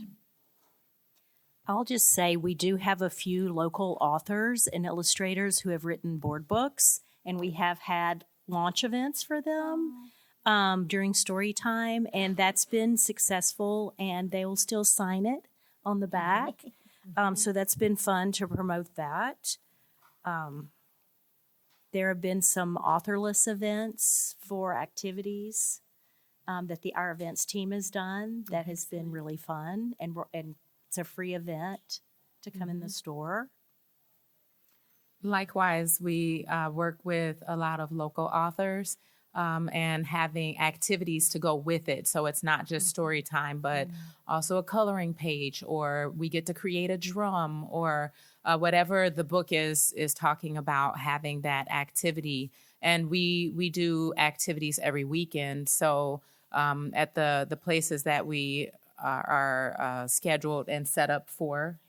I'll just say we do have a few local authors and illustrators who have written board books, and we have had launch events for them during story time, and that's been successful, and they will still sign it on the back. So that's been fun to promote that. There have been some authorless events for activities that our events team has done that has been really fun, and it's a free event to come in the store. Likewise, we work with a lot of local authors and having activities to go with it. So it's not just story time, but also a coloring page, or we get to create a drum, or whatever the book is talking about, having that activity. And we do activities every weekend. So at the places that we are scheduled and set up for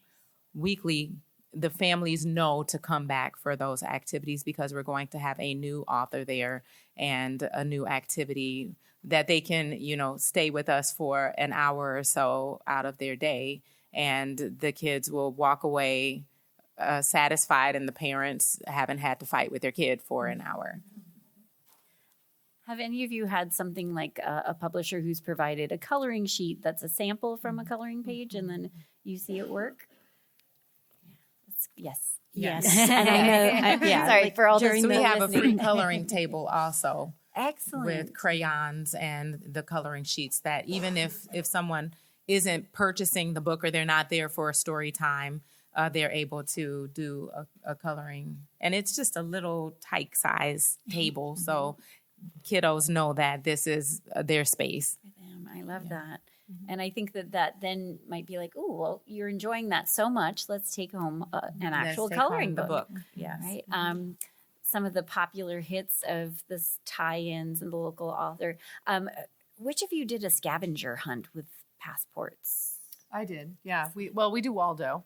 weekly, the families know to come back for those activities because we're going to have a new author there and a new activity that they can, stay with us for an hour or so out of their day. And the kids will walk away satisfied, and the parents haven't had to fight with their kid for an hour. Have any of you had something like a publisher who's provided a coloring sheet that's a sample from a coloring page, and then you see it work? Yes. Yes. And I know. Sorry for all So we have a listening. free coloring table also. Excellent. With crayons and the coloring sheets, that even if someone isn't purchasing the book or they're not there for a story time, they're able to do a coloring. And it's just a little tyke size table. So kiddos know that this is their space. For them. I love that. And I think that then might be like, oh, well, you're enjoying that so much. Let's take home an actual coloring book. Yes. Right. Some of the popular hits of this tie-ins and the local author. Which of you did a scavenger hunt with passports? I did. Yeah. We do Waldo.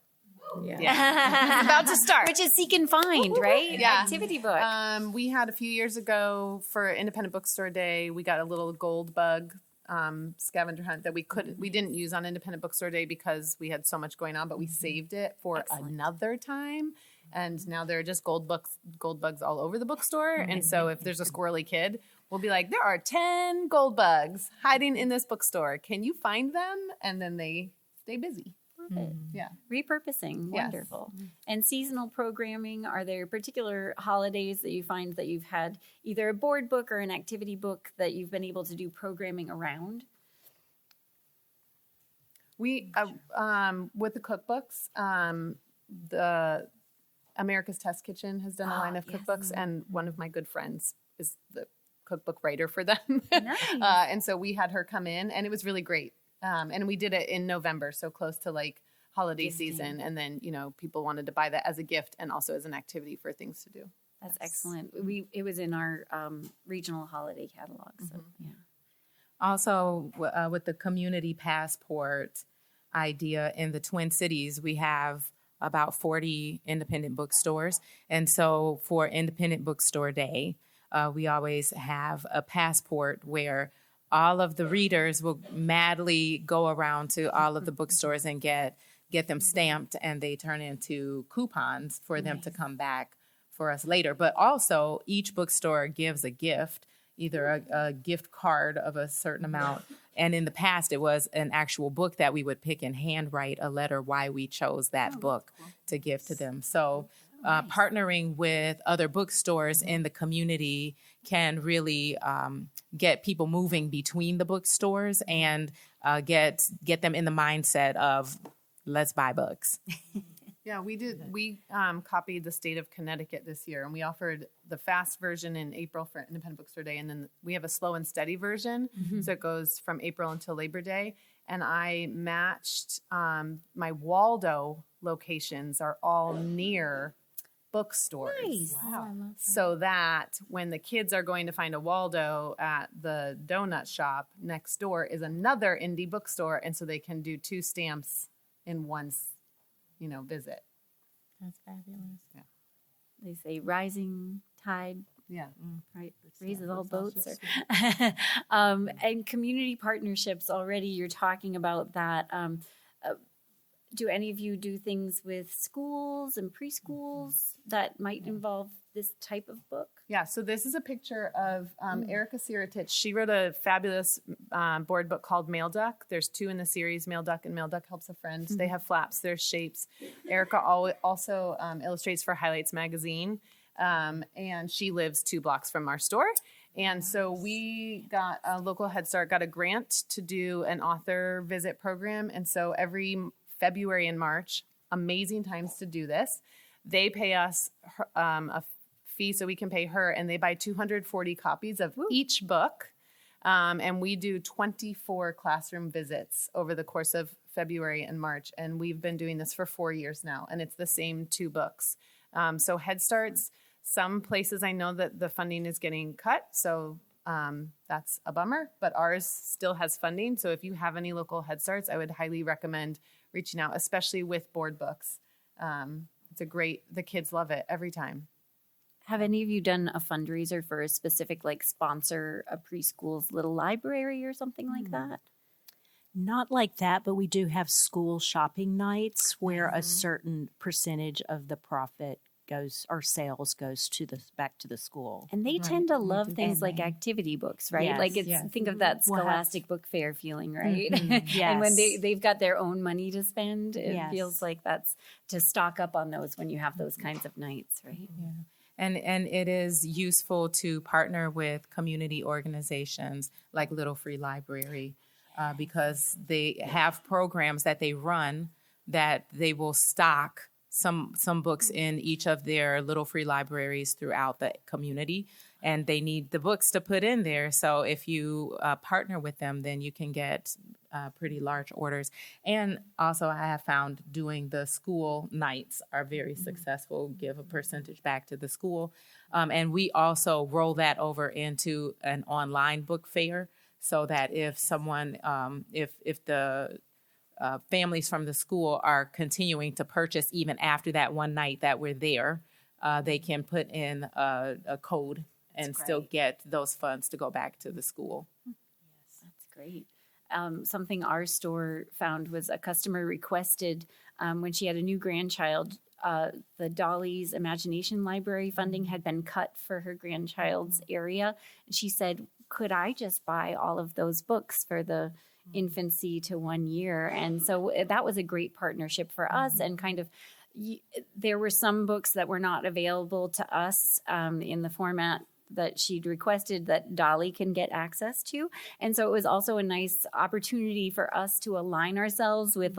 Yeah. About to start. Which is Seek and Find, right? Yeah. Activity book. We had a few years ago for Independent Bookstore Day, we got a little gold bug scavenger hunt that we didn't use on Independent Bookstore Day because we had so much going on, but we saved it for another time. And now there are just gold bugs all over the bookstore. And so if there's a squirrely kid, we'll be like, there are 10 gold bugs hiding in this bookstore. Can you find them? And then they stay busy. Yeah. Repurposing. Yes. Wonderful. And seasonal programming, are there particular holidays that you find that you've had either a board book or an activity book that you've been able to do programming around? We, with the cookbooks, the America's Test Kitchen has done a line of cookbooks, and one of my good friends is the cookbook writer for them. Nice. And so we had her come in, and it was really great. And we did it in November, so close to like holiday season. And then, people wanted to buy that as a gift and also as an activity for things to do. That's excellent. It was in our regional holiday catalog. So yeah. Also, with the community passport idea in the Twin Cities, we have about 40 independent bookstores. And so for Independent Bookstore Day, we always have a passport where all of the readers will madly go around to all of the bookstores and get them stamped, and they turn into coupons for them to come back for us later. But also, each bookstore gives a gift, either a gift card of a certain amount. And in the past, it was an actual book that we would pick and handwrite a letter why we chose that book to give to them. So partnering with other bookstores in the community can really get people moving between the bookstores and get them in the mindset of let's buy books. Yeah, we did. We copied the state of Connecticut this year, and we offered the fast version in April for Independent Bookstore Day, and then we have a slow and steady version, so it goes from April until Labor Day. And I matched my Waldo locations are all near bookstores. Nice. Wow. So that when the kids are going to find a Waldo at the donut shop next door is another indie bookstore, and so they can do 2 stamps in one, visit. That's fabulous. They say rising tide, Yeah. right, raises all boats. And community partnerships, already you're talking about that. Do any of you do things with schools and preschools that might involve this type of book? Yeah, so this is a picture of Erica Siratich. She wrote a fabulous board book called Mail Duck. There's 2 in the series, Mail Duck and Mail Duck Helps a Friend. They have flaps, there's shapes. Erica also illustrates for Highlights magazine, and she lives 2 blocks from our store. And so we got a local Head Start, got a grant to do an author visit program. And so every February and March, amazing times to do this. They pay us a fee so we can pay her, and they buy 240 copies of each book. And we do 24 classroom visits over the course of February and March. And we've been doing this for 4 years now, and it's the same 2 books. So Head Starts, some places I know that the funding is getting cut, so that's a bummer, but ours still has funding. So if you have any local Head Starts, I would highly recommend reaching out, especially with board books. It's the kids love it every time. Have any of you done a fundraiser for a specific, sponsor a preschool's little library or something like that? Not like that, but we do have school shopping nights where a certain percentage of the profit goes, or sales goes back to the school. And they tend to love things like activity books, right? Yes, think of that Scholastic book fair feeling, right? Yes. And when they've got their own money to spend, it Yes. feels like that's to stock up on those when you have those kinds of nights, right? Yeah. And it is useful to partner with community organizations like Little Free Library because they have programs that they run that they will stock some books in each of their Little Free Libraries throughout the community, and they need the books to put in there. So if you partner with them, then you can get pretty large orders. And also I have found doing the school nights are very successful, give a percentage back to the school. And we also roll that over into an online book fair so that if someone, if the families from the school are continuing to purchase even after that one night that we're there, they can put in a code and still get those funds to go back to the school. Yes, that's great. Something our store found was a customer requested when she had a new grandchild, the Dolly's Imagination Library funding had been cut for her grandchild's area. And she said, could I just buy all of those books for the infancy to 1 year? And so that was a great partnership for us, and kind of there were some books that were not available to us in the format that she'd requested that Dolly can get access to. And so it was also a nice opportunity for us to align ourselves with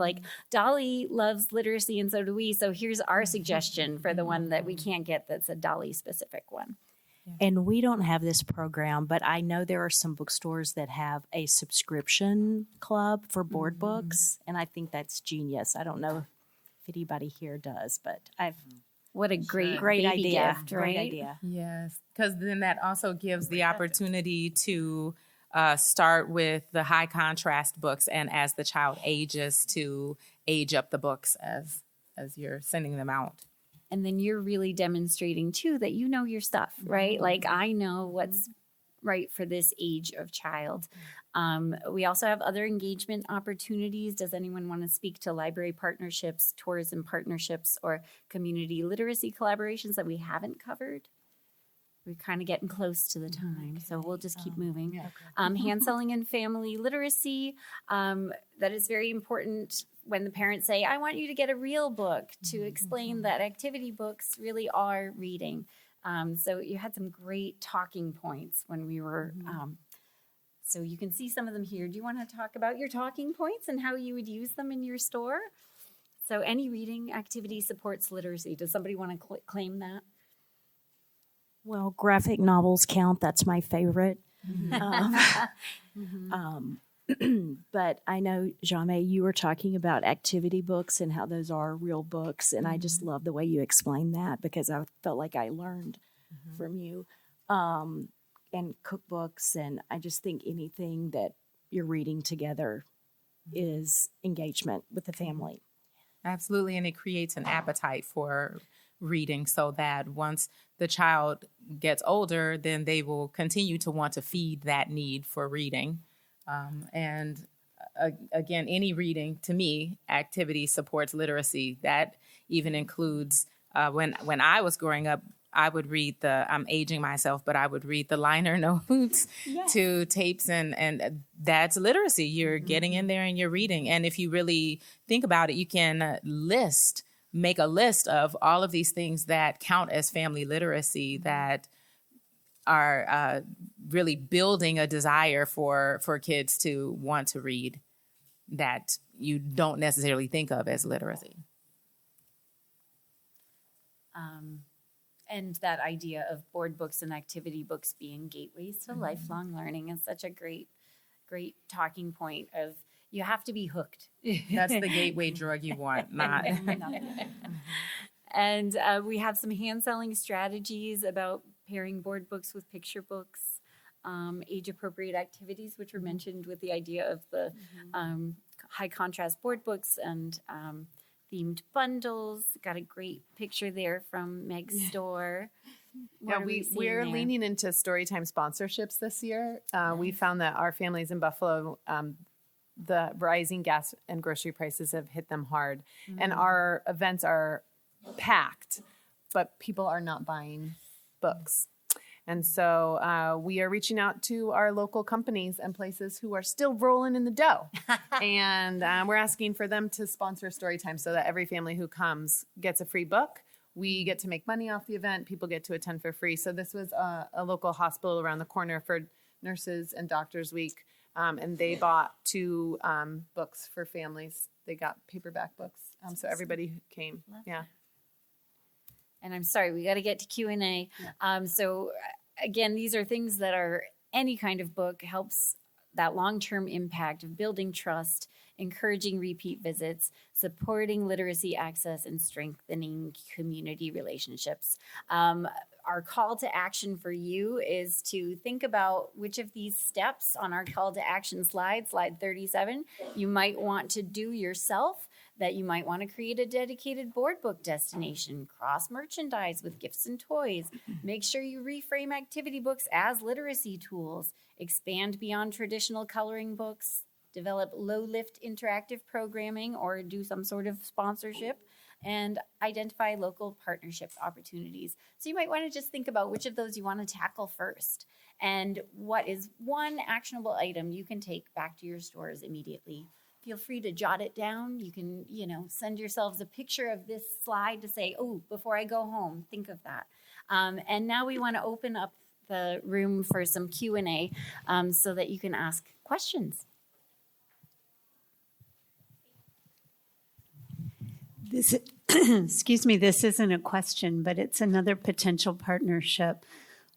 Dolly loves literacy and so do we. So here's our suggestion for the one that we can't get that's a Dolly specific one. And we don't have this program, but I know there are some bookstores that have a subscription club for board books, and I think that's genius. I don't know if anybody here does, but What a great great baby idea. gift, Great right? idea. Yes, because then that also gives the opportunity to start with the high contrast books, and as the child ages, to age up the books as you're sending them out. And then you're really demonstrating too that you know your stuff, right? Like I know what's right for this age of child. We also have other engagement opportunities. Does anyone want to speak to library partnerships, tourism partnerships, or community literacy collaborations that we haven't covered? We're kind of getting close to the time, so we'll just keep moving. Hand selling and family literacy, that is very important when the parents say, I want you to get a real book, to explain that activity books really are reading. So you had some great talking points when we were, so you can see some of them here. Do you want to talk about your talking points and how you would use them in your store? So any reading activity supports literacy. Does somebody want to claim that? Well, graphic novels count. That's my favorite. But I know, Jamie, you were talking about activity books and how those are real books. And I just love the way you explained that, because I felt like I learned from you. And cookbooks. And I just think anything that you're reading together is engagement with the family. Absolutely. And it creates an appetite for reading, so that once the child gets older, then they will continue to want to feed that need for reading. Again, any reading, to me, activity supports literacy. That even includes when I was growing up, I would read I'm aging myself, but I would read the liner notes to tapes, and that's literacy. You're getting in there and you're reading. And if you really think about it, you can make a list of all of these things that count as family literacy that are really building a desire for kids to want to read that you don't necessarily think of as literacy. And that idea of board books and activity books being gateways to lifelong learning is such a great talking point of you have to be hooked. That's the gateway drug you want, not. And we have some hand-selling strategies about pairing board books with picture books, age-appropriate activities, which were mentioned with the idea of the high-contrast board books and themed bundles. Got a great picture there from Meg's store. We're leaning into Storytime sponsorships this year. We found that our families in Buffalo, the rising gas and grocery prices have hit them hard. And our events are packed, but people are not buying books. And so we are reaching out to our local companies and places who are still rolling in the dough. And we're asking for them to sponsor Storytime so that every family who comes gets a free book. We get to make money off the event. People get to attend for free. So this was a local hospital around the corner for Nurses and Doctors Week. And they bought 2 books for families. They got paperback books. So everybody came. Yeah. And I'm sorry, we got to get to Q&A. So again, these are things that are any kind of book helps that long-term impact of building trust, encouraging repeat visits, supporting literacy access, and strengthening community relationships. Our call to action for you is to think about which of these steps on our call to action slide 37, you might want to do yourself, that you might want to create a dedicated board book destination, cross-merchandise with gifts and toys, make sure you reframe activity books as literacy tools, expand beyond traditional coloring books, develop low-lift interactive programming or do some sort of sponsorship, and identify local partnership opportunities. So you might want to just think about which of those you want to tackle first and what is one actionable item you can take back to your stores immediately. Feel free to jot it down. You can, send yourselves a picture of this slide to say, oh, before I go home, think of that. And now we want to open up the room for some Q&A so that you can ask questions. This isn't a question, but it's another potential partnership.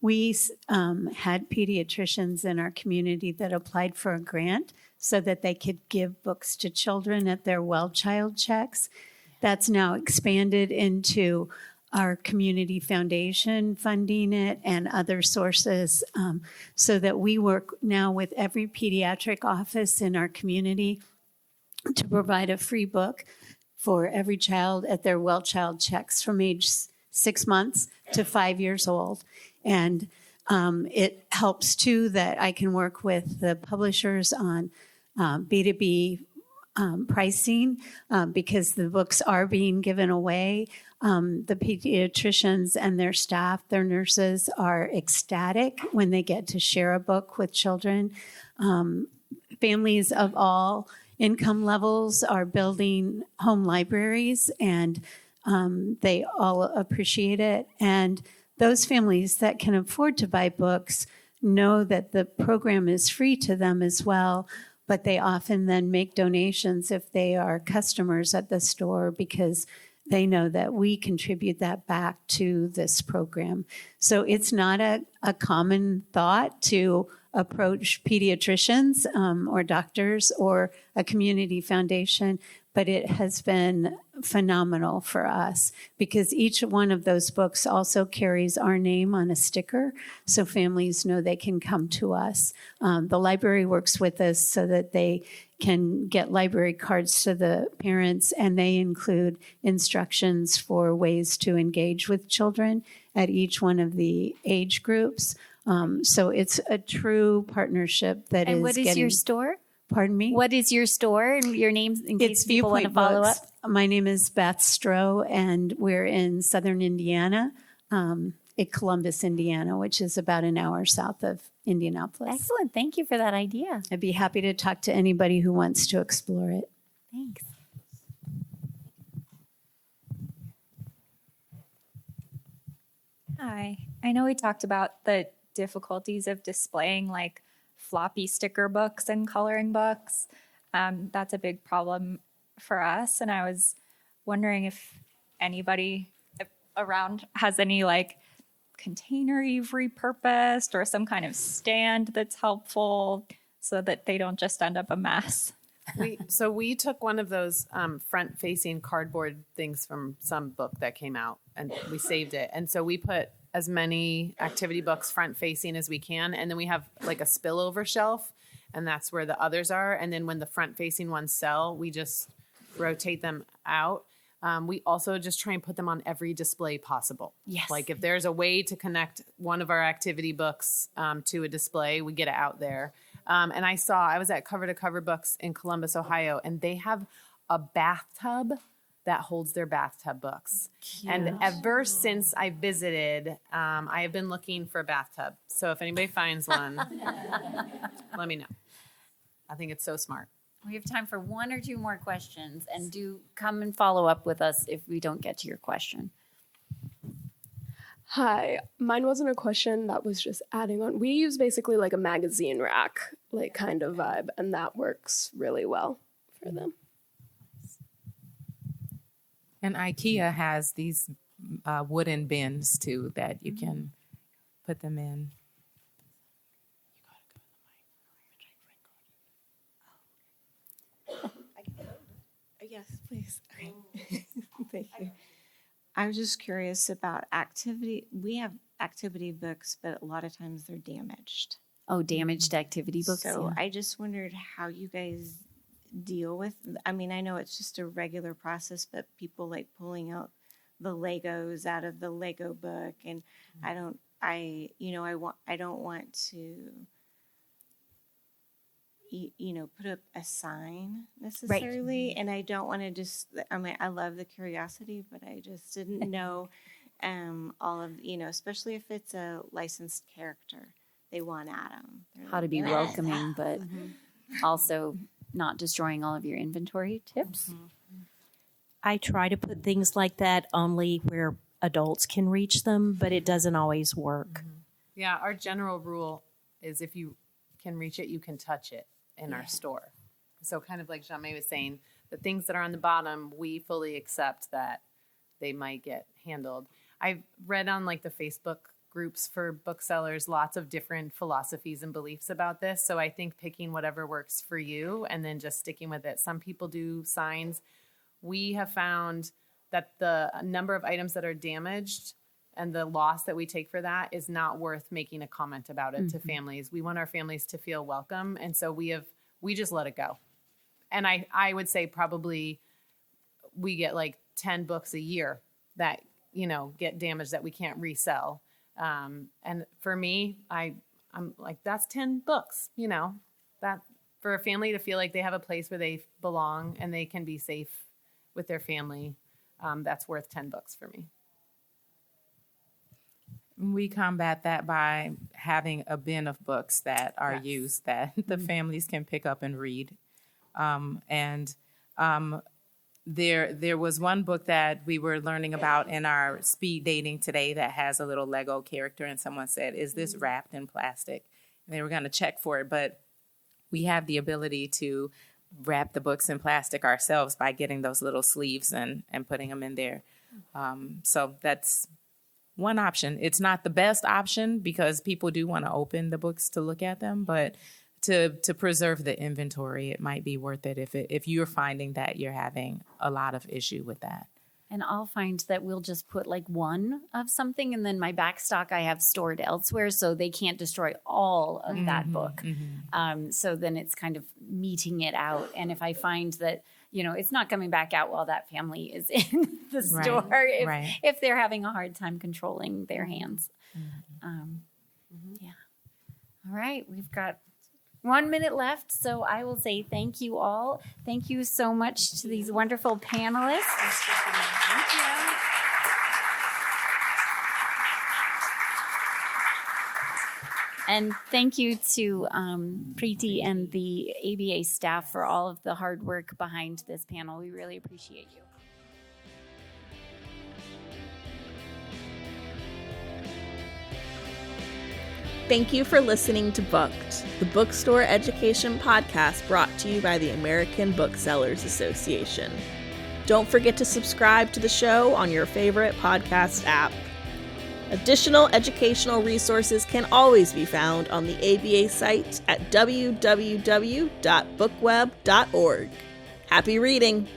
We had pediatricians in our community that applied for a grant so that they could give books to children at their well child checks. That's now expanded into our community foundation funding it and other sources, so that we work now with every pediatric office in our community to provide a free book for every child at their well child checks from age 6 months to 5 years old. And it helps, too, that I can work with the publishers on B2B pricing because the books are being given away. The pediatricians and their staff, their nurses, are ecstatic when they get to share a book with children. Families of all income levels are building home libraries, and they all appreciate it. And those families that can afford to buy books know that the program is free to them as well, but they often then make donations if they are customers at the store because they know that we contribute that back to this program. So it's not a common thought to approach pediatricians or doctors or a community foundation, but it has been phenomenal for us because each one of those books also carries our name on a sticker so families know they can come to us. The library works with us so that they can get library cards to the parents, and they include instructions for ways to engage with children at each one of the age groups. So it's a true partnership that is. And what is your store? Pardon me? What is your store and your name in case people want to follow up? My name is Beth Stroh, and we're in southern Indiana, at Columbus, Indiana, which is about an hour south of Indianapolis. Excellent. Thank you for that idea. I'd be happy to talk to anybody who wants to explore it. Thanks. Hi. I know we talked about the difficulties of displaying like floppy sticker books and coloring books. That's a big problem for us. And I was wondering if anybody around has any like container you've repurposed or some kind of stand that's helpful so that they don't just end up a mess. We took one of those front-facing cardboard things from some book that came out, and we saved it. And so we put as many activity books front-facing as we can, and then we have like a spillover shelf, and that's where the others are. And then when the front-facing ones sell, we just rotate them out. We also just try and put them on every display possible. Yes. Like if there's a way to connect one of our activity books to a display, we get it out there. And I was at Cover to Cover Books in Columbus, Ohio, and they have a bathtub that holds their bathtub books. Cute. And ever since I visited, I have been looking for a bathtub. So if anybody finds one, let me know. I think it's so smart. We have time for one or two more questions, and do come and follow up with us if we don't get to your question. Hi, mine wasn't a question, that was just adding on. We use basically like a magazine rack, like kind of vibe, and that works really well for them. And IKEA has these wooden bins too that you can put them in. Yes, please. Okay. Thank you. I was just curious about activity. We have activity books, but a lot of times they're damaged. Oh, damaged activity books. So yeah. I just wondered how you guys deal with, I mean, I know it's just a regular process, but people like pulling out the Legos out of the Lego book, and I don't want to put up a sign necessarily. Right. And I don't want to just, I love the curiosity, but I just didn't know all of, especially if it's a licensed character, they want Adam. How to be welcoming, but also not destroying all of your inventory tips. I try to put things like that only where adults can reach them, but it doesn't always work. Yeah, our general rule is if you can reach it, you can touch it in our store. So kind of like Jean-May was saying, the things that are on the bottom, we fully accept that they might get handled. I've read on like the Facebook groups for booksellers, lots of different philosophies and beliefs about this. So I think picking whatever works for you and then just sticking with it. Some people do signs. We have found that the number of items that are damaged and the loss that we take for that is not worth making a comment about it to families. We want our families to feel welcome. And so we just let it go. And I would say probably we get like 10 books a year that, get damaged that we can't resell. And for me, I'm like, that's 10 books, that for a family to feel like they have a place where they belong and they can be safe with their family. That's worth 10 books for me. We combat that by having a bin of books that are used that the families can pick up and read. There was one book that we were learning about in our speed dating today that has a little Lego character, and someone said, "Is this wrapped in plastic?" And they were going to check for it, but we have the ability to wrap the books in plastic ourselves by getting those little sleeves and putting them in there. So that's one option. It's not the best option because people do want to open the books to look at them, but to preserve the inventory, it might be worth it if you're finding that you're having a lot of issue with that. And I'll find that we'll just put like one of something, and then my back stock I have stored elsewhere, so they can't destroy all of that book. So then it's kind of meeting it out. And if I find that, it's not coming back out while that family is in the store, if they're having a hard time controlling their hands. Yeah. All right. We've got 1 minute left, so I will say thank you all. Thank you so much to these wonderful panelists. Thank you. And thank you to Preeti and the ABA staff for all of the hard work behind this panel. We really appreciate you. Thank you for listening to Booked, the bookstore education podcast brought to you by the American Booksellers Association. Don't forget to subscribe to the show on your favorite podcast app. Additional educational resources can always be found on the ABA site at www.bookweb.org. Happy reading!